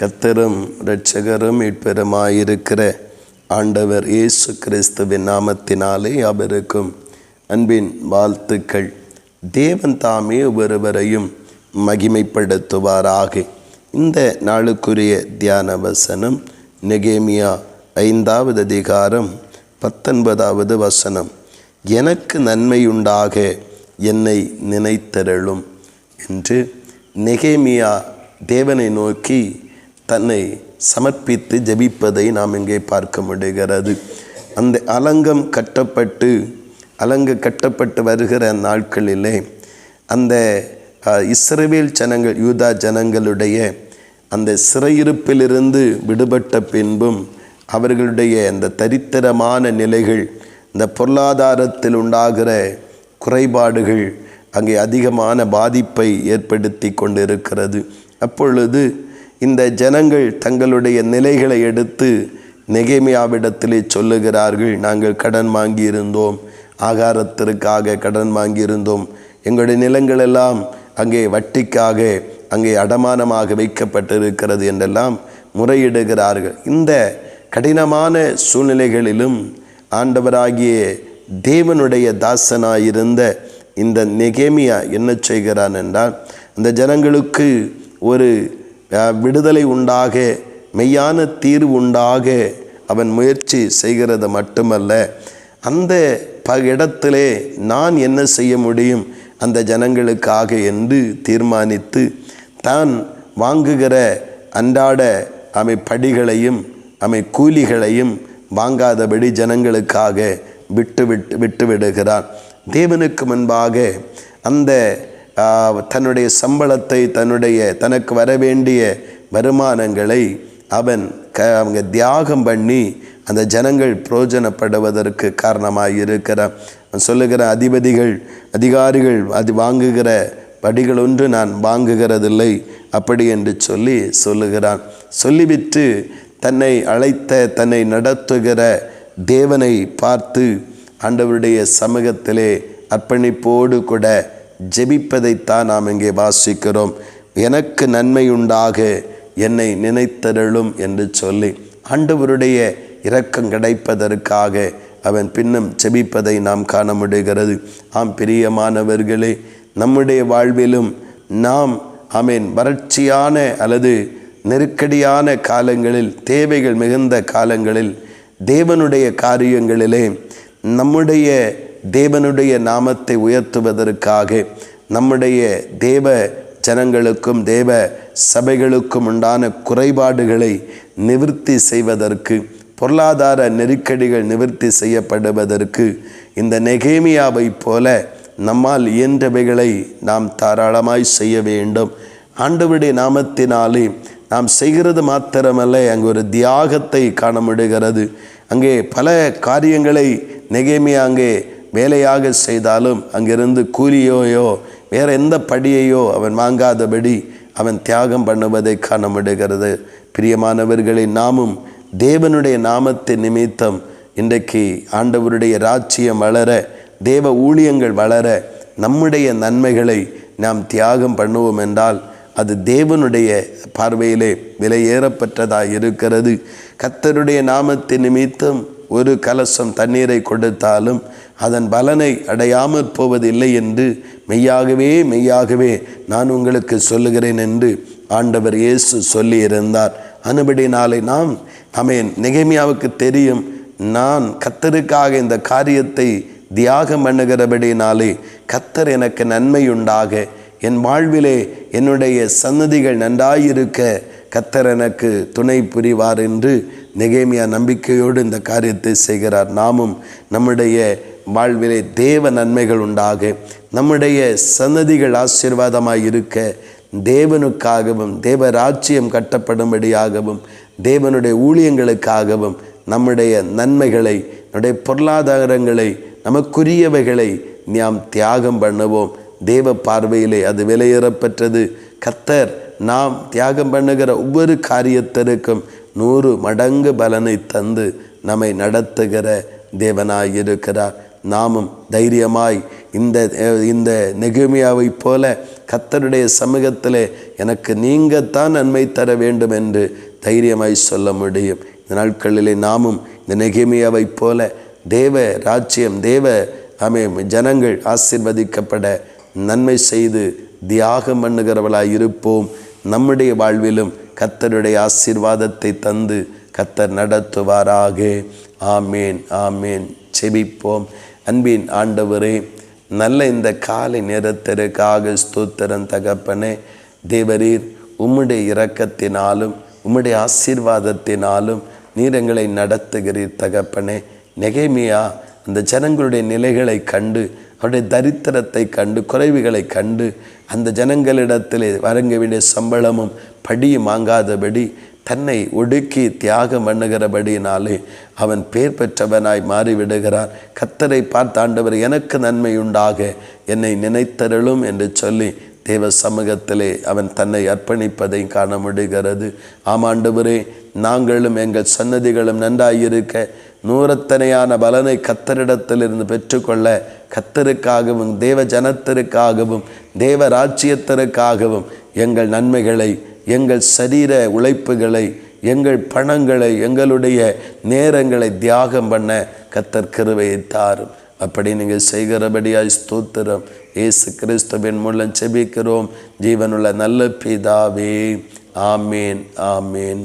கர்த்தரும் இரட்சகரும் மீட்பெருமாயிருக்கிற ஆண்டவர் இயேசு கிறிஸ்துவின் நாமத்தினாலே அவருக்கும் அன்பின் வாழ்த்துக்கள். தேவன் தாமே ஒருவரையும் மகிமைப்படுத்துவாராக. இந்த நாளுக்குரிய தியான வசனம் நெகேமியா 5வது அதிகாரம் 19வது வசனம். எனக்கு நன்மையுண்டாக என்னை நினைத்தருளும் என்று நெகேமியா தேவனை நோக்கி தன்னை சமர்ப்பித்து ஜெபிப்பதை நாம் இங்கே பார்க்க முடிகிறது. அந்த அலங்கம் கட்டப்பட்டு வருகிற நாட்களிலே அந்த இஸ்ரவேல் ஜனங்கள், யூதா ஜனங்களுடைய அந்த சிறையிருப்பிலிருந்து விடுபட்ட பின்பும் அவர்களுடைய அந்த தரித்திரமான நிலைகள், இந்த பொருளாதாரத்தில் உண்டாகிற குறைபாடுகள் அங்கே அதிகமான பாதிப்பை ஏற்படுத்தி கொண்டிருக்கிறது. அப்பொழுது இந்த ஜனங்கள் தங்களுடைய நிலைகளை எடுத்து நெகேமியாவிடத்திலே சொல்லுகிறார்கள். நாங்கள் கடன் வாங்கியிருந்தோம், ஆகாரத்திற்காக கடன் வாங்கியிருந்தோம், எங்களுடைய நிலங்களெல்லாம் அங்கே வட்டிக்காக அங்கே அடமானமாக வைக்கப்பட்டிருக்கிறது என்றெல்லாம் முறையிடுகிறார்கள். இந்த கடினமான சூழ்நிலைகளிலும் ஆண்டவராகிய தேவனுடைய தாசனாயிருந்த இந்த நெகேமியா என்ன செய்கிறான் என்றால், அந்த ஜனங்களுக்கு ஒரு விடுதலை உண்டாக, மெய்யான தீர்வு உண்டாக அவன் முயற்சி செய்கிறது மட்டுமல்ல, அந்த இடத்திலே நான் என்ன செய்ய முடியும் அந்த ஜனங்களுக்காக என்று தீர்மானித்து தான் வாங்குகிற அன்றாட படிகளையும் கூலிகளையும் வாங்காதபடி ஜனங்களுக்காக விட்டு விடுகிறான். தேவனுக்கு முன்பாக அந்த தன்னுடைய சம்பளத்தை, தனக்கு வர வேண்டிய வருமானங்களை அவன் தியாகம் பண்ணி அந்த ஜனங்கள் பிரயோஜனப்படுவதற்கு காரணமாக இருக்கிறான். சொல்லுகிற அதிகாரிகள் அது வாங்குகிற படிகள் ஒன்று நான் வாங்குகிறதில்லை அப்படி என்று சொல்லுகிறான். சொல்லிவிட்டு தன்னை அழைத்த, தன்னை நடத்துகிற தேவனை பார்த்து ஆண்டவருடைய சமூகத்திலே அர்ப்பணிப்போடு கூட ஜெபிப்பதைத்தான் நாம் இங்கே வாசிக்கிறோம். எனக்கு நன்மையுண்டாக என்னை நினைத்தருளும் என்று சொல்லி ஆண்டவருடைய இரக்கம் கிடைப்பதற்காக அவன் பின்னும் ஜெபிப்பதை நாம் காண முடிகிறது. பிரியமானவர்களே, நம்முடைய வாழ்விலும் நாம் வறட்சியான அல்லது நெருக்கடியான காலங்களில், தேவைகள் மிகுந்த காலங்களில் தேவனுடைய காரியங்களிலே தேவனுடைய நாமத்தை உயர்த்துவதற்காக, நம்முடைய தேவ ஜனங்களுக்கும் தேவ சபைகளுக்கும் உண்டான குறைபாடுகளை நிவர்த்தி செய்வதற்கு, பொருளாதார நெருக்கடிகள் நிவர்த்தி செய்யப்படுவதற்கு இந்த நெகேமியாவை போல நம்மால் இயன்றவைகளை நாம் தாராளமாய் செய்ய வேண்டும். ஆண்டவருடைய நாமத்தினாலே நாம் செய்கிறது மாத்திரமல்ல, அங்கே ஒரு தியாகத்தை காண முடிகிறது. அங்கே பல காரியங்களை நெகேமியா அங்கே வேலையாக செய்தாலும் அங்கிருந்து கூலியோயோ வேறு எந்த படியையோ அவன் வாங்காதபடி அவன் தியாகம் பண்ணுவதை காண முடிகிறது. பிரியமானவர்களை, நாமும் தேவனுடைய நாமத்தின் நிமித்தம் இன்றைக்கு ஆண்டவருடைய ராஜ்யம் வளர, தேவ ஊழியங்கள் வளர, நம்முடைய நன்மைகளை நாம் தியாகம் பண்ணுவோம் என்றால் அது தேவனுடைய பார்வையிலே விலையேறப்பட்டதாக இருக்கிறது. கர்த்தருடைய நாமத்தின் நிமித்தம் ஒரு கலசம் தண்ணீரை கொடுத்தாலும் அதன் பலனை அடையாமற் போவதில்லை என்று மெய்யாகவே நான் உங்களுக்கு சொல்லுகிறேன் என்று ஆண்டவர் இயேசு சொல்லியிருந்தார். அனுபடினாலே நாம் நெகேமியாவுக்கு தெரியும், நான் கர்த்தருக்காக இந்த காரியத்தை தியாகம் பண்ணுகிறபடினாலே கர்த்தர் எனக்கு நன்மையுண்டாக, என் வாழ்விலே என்னுடைய சன்னதிகள் நன்றாயிருக்க கர்த்தர் எனக்கு துணை புரிவார் என்று நெகேமியா நம்பிக்கையோடு இந்த காரியத்தை செய்கிறார். நாமும் நம்முடைய வாழ்விலே தேவ நன்மைகள் உண்டாக, நம்முடைய சன்னதிகள் ஆசீர்வாதமாய் இருக்க, தேவனுக்காகவும் தேவ ராஜ்யம் கட்டப்படும்படியாகவும் தேவனுடைய ஊழியங்களுக்காகவும் நம்முடைய நன்மைகளை, நம்முடைய பொருளாதாரங்களை, நமக்குரியவைகளை நாம் தியாகம் பண்ணுவோம். தேவ பார்வையிலே அது விலையேறப்பெற்றது. கர்த்தர் நாம் தியாகம் பண்ணுகிற ஒவ்வொரு காரியத்திற்கும் 100 மடங்கு பலனை தந்து நம்மை நடத்துகிற தேவனாயிருக்கிறார். நாமும் தைரியமாய் இந்த நெகேமியாவை போல கர்த்தருடைய சமூகத்திலே எனக்கு நீங்கத்தான் நன்மை தர வேண்டும் என்று தைரியமாய் சொல்ல முடியும். இந்த நாட்களிலே நாமும் இந்த நெகேமியாவை போல தேவ ராஜ்யம், தேவ ஜனங்கள் ஆசீர்வதிக்கப்பட நன்மை செய்து தியாகம் பண்ணுகிறவளாய் இருப்போம். நம்முடைய வாழ்விலும் கர்த்தருடைய ஆசீர்வாதத்தை தந்து கர்த்தர் நடத்துவாராக. ஆமேன், ஆமேன். செபிப்போம். அன்பின் ஆண்டவரே, நல்ல இந்த காலை நேரத்திற்காக ஸ்தோத்திரம் தகப்பனே. தேவரீர் உம்முடைய இரக்கத்தினாலும் உம்முடைய ஆசீர்வாதத்தினாலும் நீர் எங்களை நடத்துகிறீர் தகப்பனே. நெகேமியா அந்த ஜனங்களுடைய நிலைகளை கண்டு, அவருடைய தரித்திரத்தை கண்டு, குறைவுகளை கண்டு, அந்த ஜனங்களிடத்திலே வழங்க வேண்டிய சம்பளமும் படியும் வாங்காதபடி தன்னை ஒடுக்கி தியாகம் பண்ணுகிறபடியினாலே அவன் பேர் பெற்றவனாய் மாறிவிடுகிறான். கர்த்தரை பார்த்த ஆண்டவர், எனக்கு நன்மை உண்டாக என்னை நினைத்தருளும் என்று சொல்லி தேவ சமூகத்திலே அவன் தன்னை அர்ப்பணிப்பதை காண முடிகிறது. ஆமாண்டவரே, நாங்களும் எங்கள் சன்னதிகளும் நன்றாயிருக்க நூறத்தனையான பலனை கர்த்தரிடத்திலிருந்து பெற்றுக்கொள்ள கர்த்தருக்காகவும் தேவ ஜனத்திற்காகவும் தேவ ராஜ்யத்திற்காகவும் எங்கள் நன்மைகளை, எங்கள் சரீர உழைப்புகளை, எங்கள் பணங்களை, எங்களுடைய நேரங்களை தியாகம் பண்ண கர்த்தர் கிருபையை தாரும். அப்படி நீங்கள் செய்கிறபடியாய் ஸ்தோத்திரம். இயேசு கிறிஸ்துவின் மூலம் செபிக்கிறோம் ஜீவனுள்ள நல்ல பிதாவே. ஆமேன், ஆமேன்.